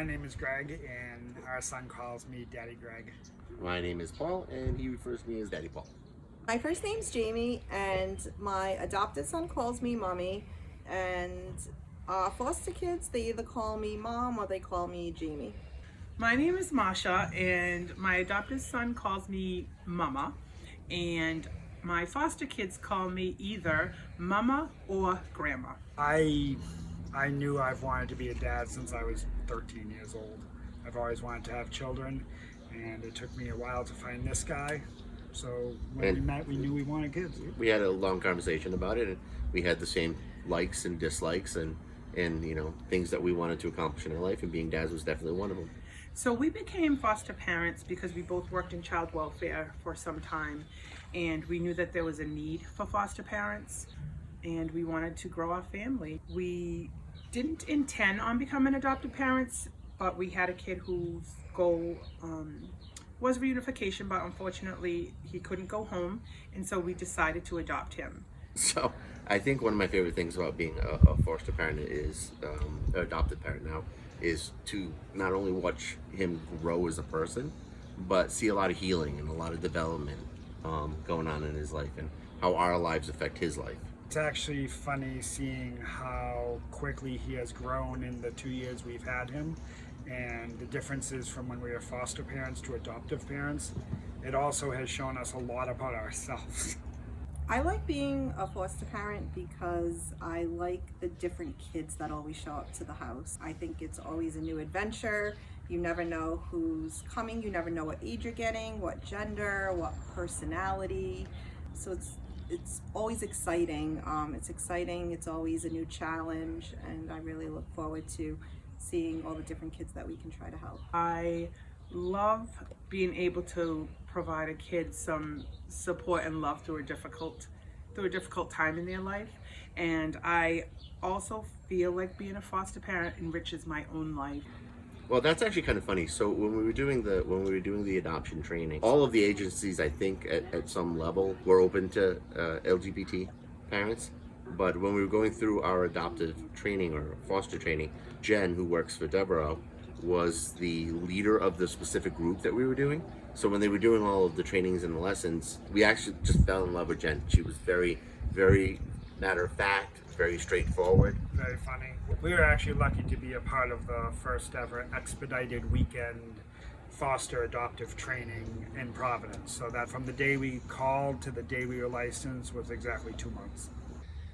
My name is Greg, and our son calls me Daddy Greg. My name is Paul, and he refers to me as Daddy Paul. My first name's Jamie, and my adopted son calls me Mommy, and foster kids, they either call me Mom or they call me Jamie. My name is Masha, and my adopted son calls me Mama, and my foster kids call me either Mama or Grandma. I knew I've wanted to be a dad since I was 13 years old. I've always wanted to have children, and it took me a while to find this guy. So when we met, we knew we wanted kids. We had a long conversation about it, and we had the same likes and dislikes and things that we wanted to accomplish in our life, and being dads was definitely one of them. So we became foster parents because we both worked in child welfare for some time, and we knew that there was a need for foster parents, and we wanted to grow our family. We didn't intend on becoming adoptive parents, but we had a kid whose goal was reunification, but unfortunately he couldn't go home, and so we decided to adopt him. So I think one of my favorite things about being a foster parent is, an adopted parent now, is to not only watch him grow as a person, but see a lot of healing and a lot of development going on in his life, and how our lives affect his life. It's actually funny seeing how quickly he has grown in the 2 years we've had him, and the differences from when we were foster parents to adoptive parents. It also has shown us a lot about ourselves. I like being a foster parent because I like the different kids that always show up to the house. I think it's always a new adventure. You never know who's coming, you never know what age you're getting, what gender, what personality. So it's always exciting. It's always a new challenge, and I really look forward to seeing all the different kids that we can try to help. I love being able to provide a kid some support and love through a difficult time in their life, and I also feel like being a foster parent enriches my own life. Well, that's actually kind of funny. So when we were doing the adoption training, all of the agencies, I think, at some level, were open to LGBT parents. But when we were going through our adoptive training or foster training, Jen, who works for Devereux, was the leader of the specific group that we were doing. So when they were doing all of the trainings and the lessons, we actually just fell in love with Jen. She was very, very matter of fact, very straightforward. Very funny. We were actually lucky to be a part of the first ever expedited weekend foster adoptive training in Providence. So that from the day we called to the day we were licensed was exactly 2 months.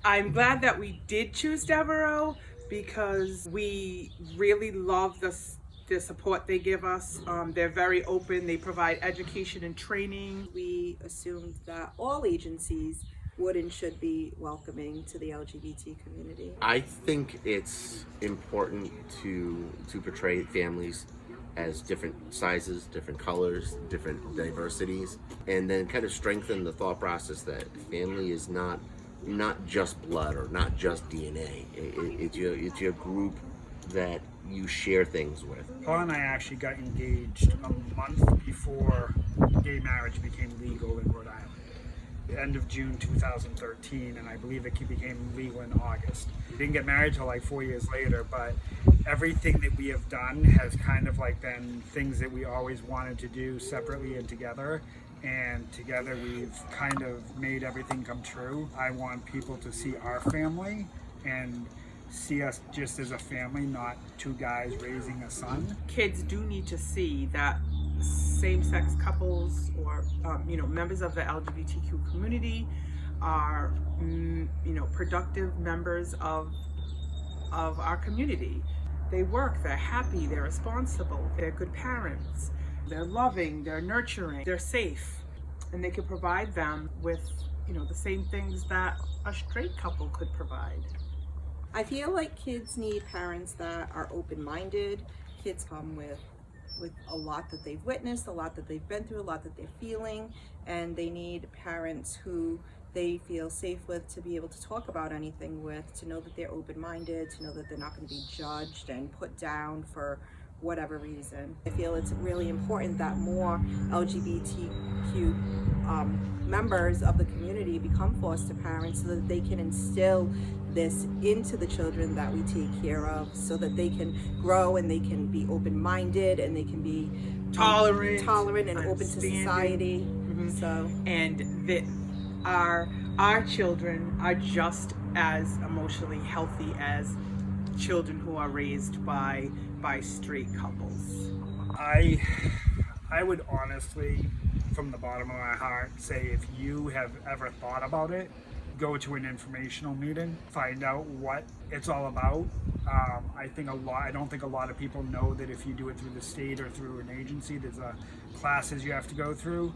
I'm glad that we did choose Devereux because we really love the support they give us. They're very open. They provide education and training. We assumed that all agencies would and should be welcoming to the LGBT community. I think it's important to portray families as different sizes, different colors, different diversities, and then kind of strengthen the thought process that family is not just blood or not just DNA. It's your group that you share things with. Paul and I actually got engaged a month before gay marriage became legal in Rhode Island. The end of June 2013, and I believe it became legal in August. We didn't get married till like 4 years later, but everything that we have done has kind of like been things that we always wanted to do separately and together. And together we've kind of made everything come true. I want people to see our family and see us just as a family, not two guys raising a son. Kids do need to see that same-sex couples or members of the LGBTQ community are productive members of our community. They work, they're happy, they're responsible, they're good parents, they're loving, they're nurturing, they're safe, and they can provide them with the same things that a straight couple could provide. I feel like kids need parents that are open-minded. Kids come with a lot that they've witnessed, a lot that they've been through, a lot that they're feeling, and they need parents who they feel safe with to be able to talk about anything with, to know that they're open-minded, to know that they're not going to be judged and put down for whatever reason. I feel it's really important that more LGBTQ members of the community become foster parents so that they can instill this into the children that we take care of, so that they can grow and they can be open-minded and they can be Tolerant and open to society. So and that our children are just as emotionally healthy as children who are raised by straight couples. I would honestly, from the bottom of my heart, say if you have ever thought about it, go to an informational meeting, find out what it's all about. I don't think a lot of people know that if you do it through the state or through an agency, there's classes you have to go through.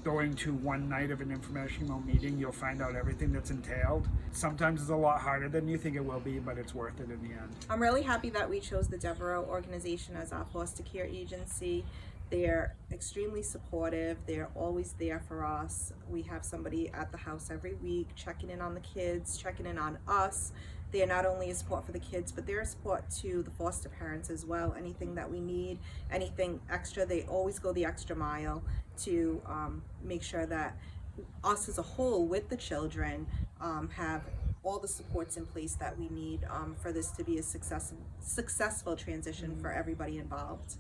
Going to one night of an informational meeting, you'll find out everything that's entailed. Sometimes it's a lot harder than you think it will be, but it's worth it in the end. I'm really happy that we chose the Devereux organization as our foster care agency. They're extremely supportive. They're always there for us. We have somebody at the house every week checking in on the kids, checking in on us. They're not only a support for the kids, but they're a support to the foster parents as well. Anything that we need, anything extra, they always go the extra mile to make sure that us as a whole with the children have all the supports in place that we need for this to be a successful transition for everybody involved.